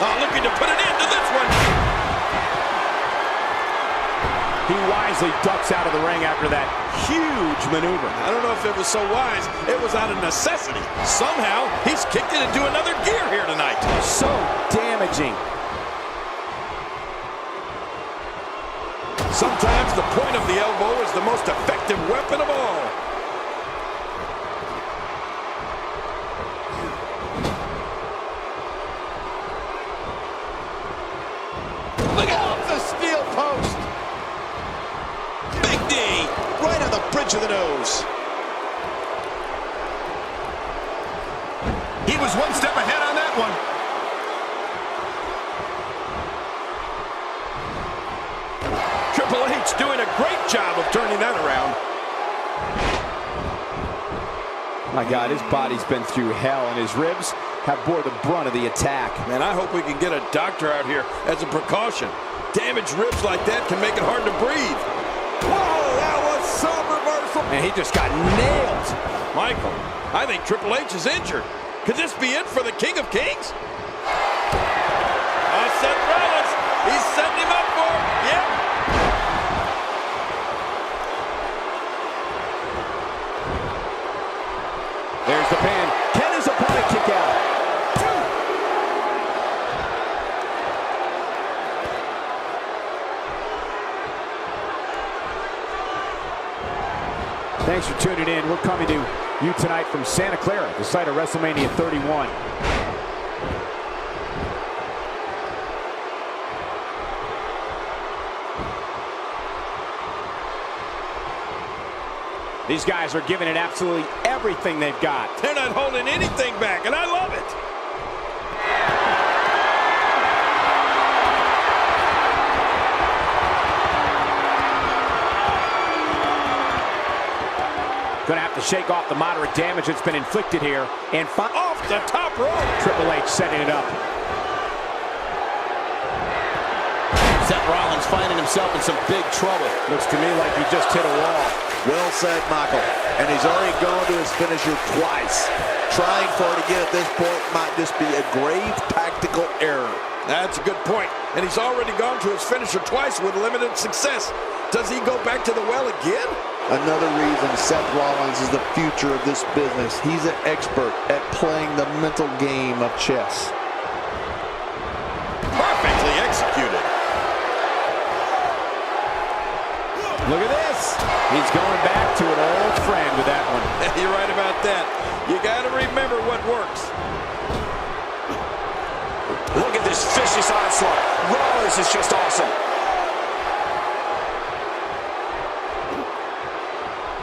Oh, looking to put an end to this one. He wisely ducks out of the ring after that huge maneuver. I don't know if it was so wise. It was out of necessity. Somehow, he's kicked it into another gear here tonight. So damaging. Sometimes the point of the elbow is the most effective weapon of all. Look out, the steel post. Big D, right on the bridge of the nose. He was one step ahead on that one. Triple H doing a great job of turning that around. My God, his body's been through hell, and his ribs have bore the brunt of the attack. Man, I hope we can get a doctor out here as a precaution. Damaged ribs like that can make it hard to breathe. Whoa, that was some reversal. And he just got nailed. Michael, I think Triple H is injured. Could this be it for the King of Kings? Oh, Seth Rollins, he's setting him up for it. Yep. There's the pin. Can his opponent kick out? Thanks for tuning in. We're coming to you tonight from Santa Clara, the site of WrestleMania 31. These guys are giving it absolutely everything they've got. They're not holding anything back, and I love it. Gonna have to shake off the moderate damage that's been inflicted here. And off the top rope. Triple H setting it up. Seth Rollins finding himself in some big trouble. Looks to me like he just hit a wall. Well said, Michael. And he's already gone to his finisher twice. Trying for it again at this point might just be a grave tactical error. That's a good point. And he's already gone to his finisher twice with limited success. Does he go back to the well again? Another reason Seth Rollins is the future of this business. He's an expert at playing the mental game of chess. Perfectly executed. Look at this. He's going back to an old friend with that one. You're right about that. You got to remember what works. Look at this vicious onslaught. Rollins is just awesome.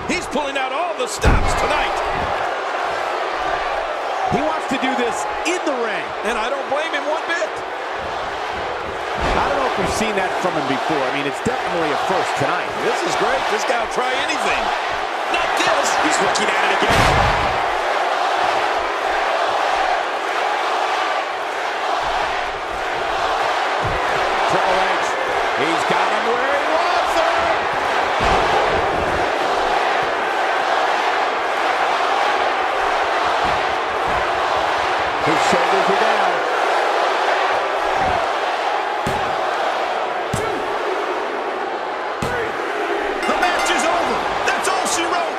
He's pulling out all the stops tonight. He wants to do this in the ring. And I don't blame him one bit. I don't know if we've seen that from him before. I mean, it's definitely a first tonight. This is great. This guy will try anything. Not this. He's looking at it again. Triple H, he's got him where he wants him. His shoulders are down. The match is over. That's all she wrote.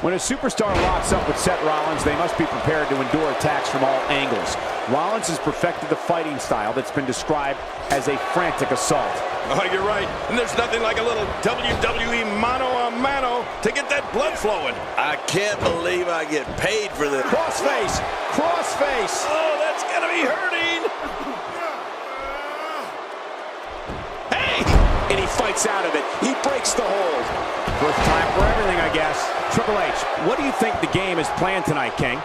When a superstar locks up with Seth Rollins, they must be prepared to endure attacks from all angles. Rollins has perfected the fighting style that's been described as a frantic assault. Oh, you're right. And there's nothing like a little WWE mano-a-mano to get that blood flowing. I can't believe I get paid for this. Crossface! Crossface! Oh, that's gonna be hurting. Hey! And he fights out of it. He breaks the hold. First time for everything, I guess. Triple H, what do you think the game is planned tonight, King?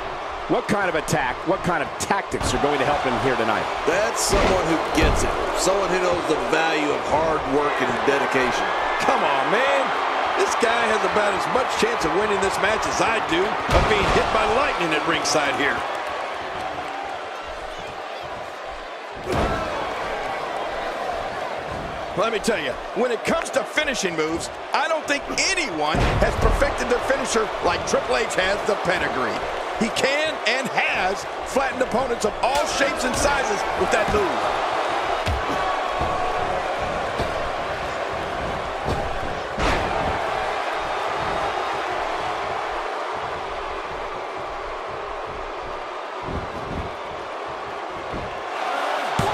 What kind of attack, what kind of tactics are going to help him here tonight? That's someone who gets it. Someone who knows the value of hard work and dedication. Come on, man. This guy has about as much chance of winning this match as I do of being hit by lightning at ringside here. Let me tell you, when it comes to finishing moves, I don't think anyone has perfected their finisher like Triple H has the pedigree. He can and has flattened opponents of all shapes and sizes with that move.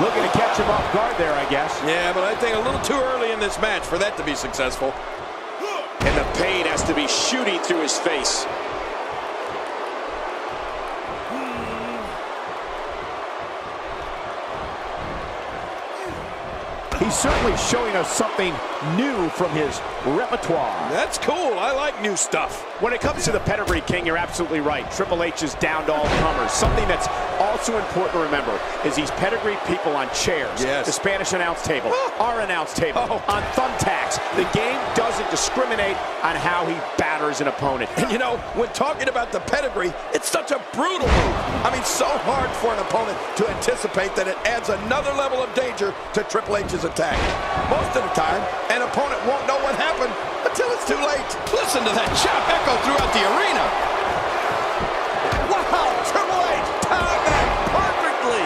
Looking to catch him off guard there, I guess. Yeah, but I think a little too early in this match for that to be successful. And the pain has to be shooting through his face. He's certainly showing us something new from his repertoire. That's cool. I like new stuff. When it comes to the pedigree, King, you're absolutely right. Triple H is down to all comers. Something that's also important to remember is these pedigree people on chairs, yes, the Spanish announce table, our announce table, on thumbtacks. The game doesn't discriminate on how he batters an opponent. And you know, when talking about the pedigree, it's such a brutal move. I mean, so hard for an opponent to anticipate that it adds another level of danger to Triple H's attack. Most of the time, an opponent won't know what happened until it's too late. Listen to that chop echo throughout the arena. Wow, Triple H timed that perfectly.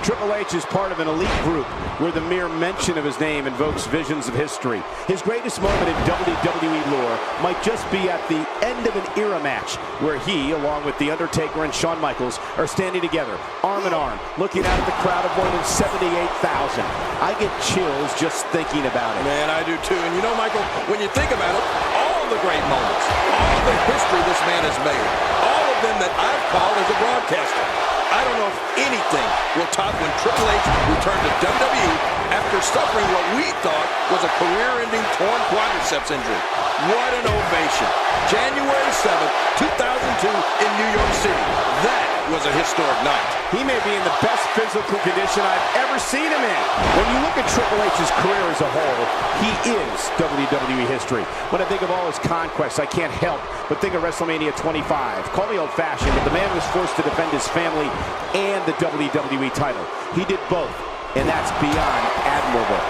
Triple H is part of an elite group where the mere mention of his name invokes visions of history. His greatest moment in WWE lore might just be at the end of an era match where he, along with The Undertaker and Shawn Michaels, are standing together, arm in arm, looking out at the crowd of more than 78,000. I get chills just thinking about it. Man, I do too. And you know, Michael, when you think about it, all the great moments, all the history this man has made, all of them that I've called as a broadcaster, I don't know if anything will top when Triple H returned to WWE after suffering what we thought was a career-ending torn quadriceps injury. What an ovation. January 7th, 2002 in New York City. That was a historic night. He may be in the best physical condition I've ever seen him in. When you look at Triple H's career as a whole, he is WWE history. When I think of all his conquests, I can't help but think of WrestleMania 25. Call me old-fashioned, but the man was forced to defend his family and the WWE title. He did both, and that's beyond admirable.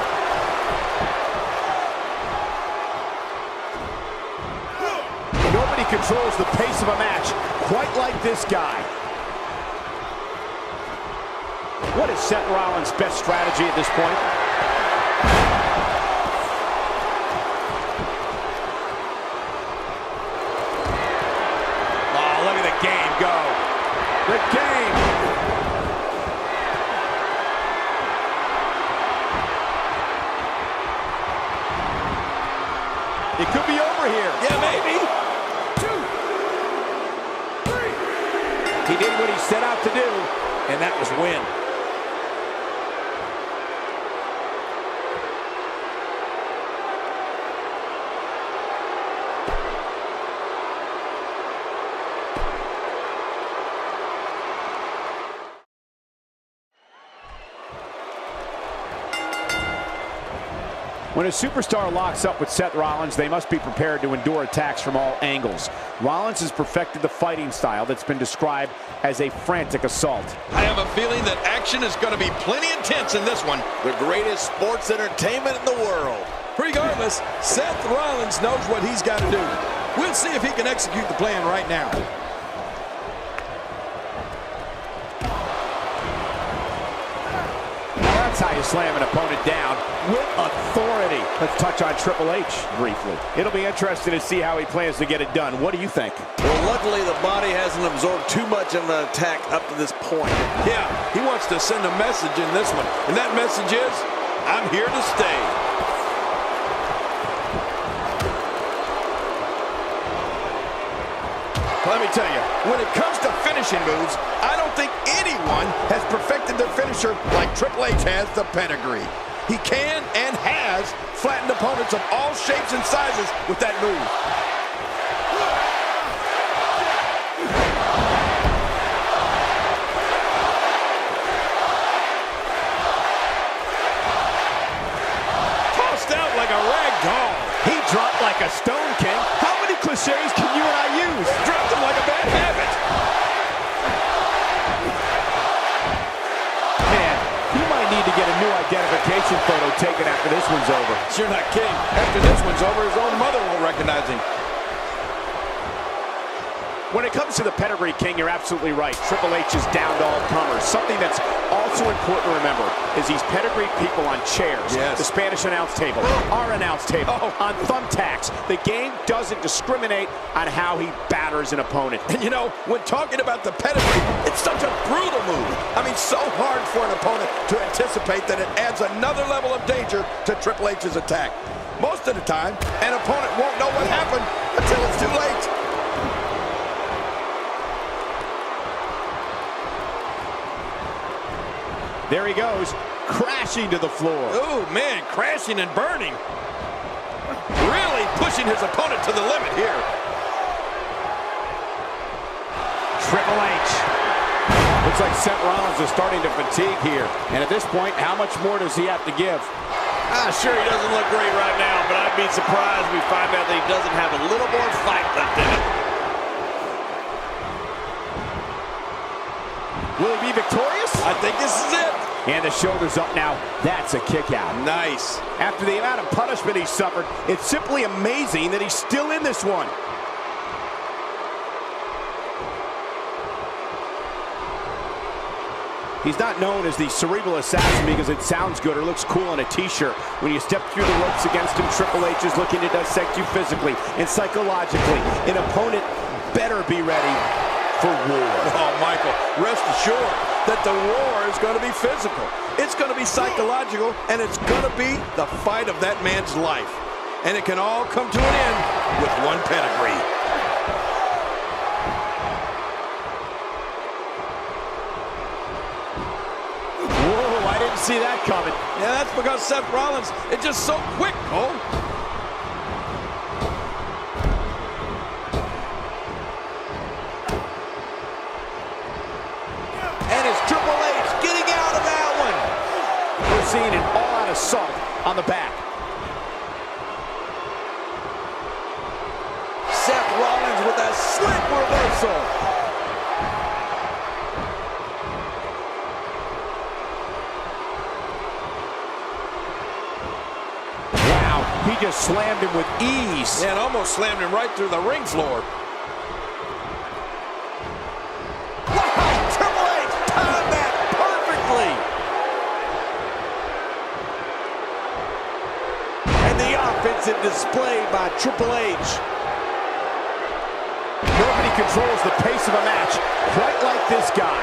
Nobody controls the pace of a match quite like this guy. What is Seth Rollins' best strategy at this point? Oh, look at the game go. The game. It could be over here. Yeah, maybe. 2, 3. He did what he set out to do, And that was win. When a superstar locks up with Seth Rollins, they must be prepared to endure attacks from all angles. Rollins has perfected the fighting style that's been described as a frantic assault. I have a feeling that action is going to be plenty intense in this one. The greatest sports entertainment in the world. Regardless, Seth Rollins knows what he's got to do. We'll see if he can execute the plan right now. That's how you slam an opponent down with authority. Let's touch on Triple H briefly. It'll be interesting to see how he plans to get it done. What do you think? Well, luckily the body hasn't absorbed too much of an attack up to this point. Yeah, he wants to send a message in this one. And that message is, I'm here to stay. Let me tell you, when it comes to finishing moves, I don't think anyone has perfected their finisher like Triple H has the pedigree. He can and has flattened opponents of all shapes and sizes with that move. like a stone, King. How many cliches can you and I use? Dropped him like a bad habit. Man, he might need to get a new identification photo taken after this one's over. You're not kidding. After this one's over, his own mother won't recognize him. When it comes to the pedigree, King, you're absolutely right. Triple H is down to all comers. Something that's also important to remember is these pedigree people on chairs, yes, the Spanish announce table, our announce table, on thumbtacks. The game doesn't discriminate on how he batters an opponent. And you know, when talking about the pedigree, it's such a brutal move. I mean, so hard for an opponent to anticipate that it adds another level of danger to Triple H's attack. Most of the time, an opponent won't know what happened until it's too late. There he goes, crashing to the floor. Oh, man, crashing and burning. Really pushing his opponent to the limit here. Triple H. Looks like Seth Rollins is starting to fatigue here. And at this point, how much more does he have to give? Sure, he doesn't look great right now, but I'd be surprised if we find out that he doesn't have a little more fight left in him. Will he be victorious? I think this is it. And the shoulder's up now. That's a kick out. Nice. After the amount of punishment he suffered, it's simply amazing that he's still in this one. He's not known as the cerebral assassin because it sounds good or looks cool on a t-shirt. When you step through the ropes against him, Triple H is looking to dissect you physically and psychologically. An opponent better be ready for war. Oh, Michael, rest assured that the war is going to be physical. It's going to be psychological, and it's going to be the fight of that man's life. And it can all come to an end with one pedigree. Whoa, I didn't see that coming. Yeah, that's because Seth Rollins is just so quick, Cole. Seeing an all-out assault on the back. Seth Rollins with a slick reversal. Wow, he just slammed him with ease. Yeah, and almost slammed him right through the ring floor. Wow, Triple H timed that perfectly. Offensive display by Triple H. Nobody controls the pace of a match quite like this guy.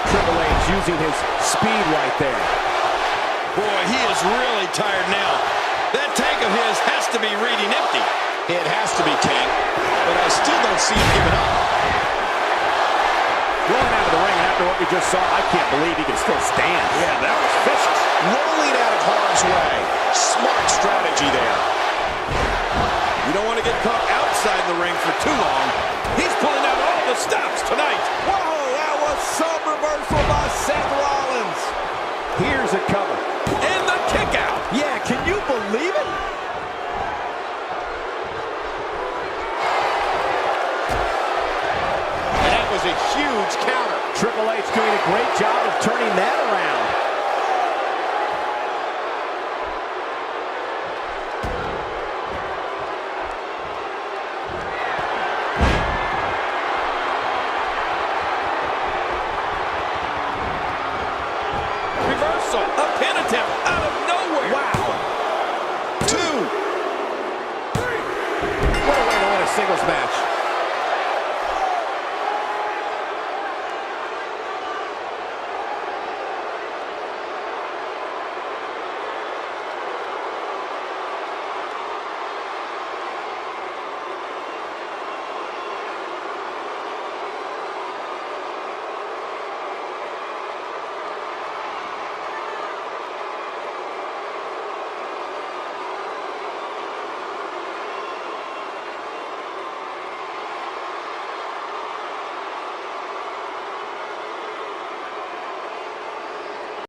Triple H using his speed right there. Boy, he is really tired now. That tank of his has to be reading empty. It has to be, King, but I still don't see him giving up. Rolling out of the ring after what we just saw, I can't believe he can still stand. Yeah, that was vicious. Rolling out of harm's way. Smart strategy there. You don't want to get caught outside the ring for too long. He's pulling out all the stops tonight. Whoa, that was some reversal by Seth Rollins. Here's a cover. And the kick out. Yeah, can you believe it? And that was a huge counter. Triple H doing a great job of turning that around. Reversal. A pin attempt out of nowhere. Wow. 2. What a way to win a singles match.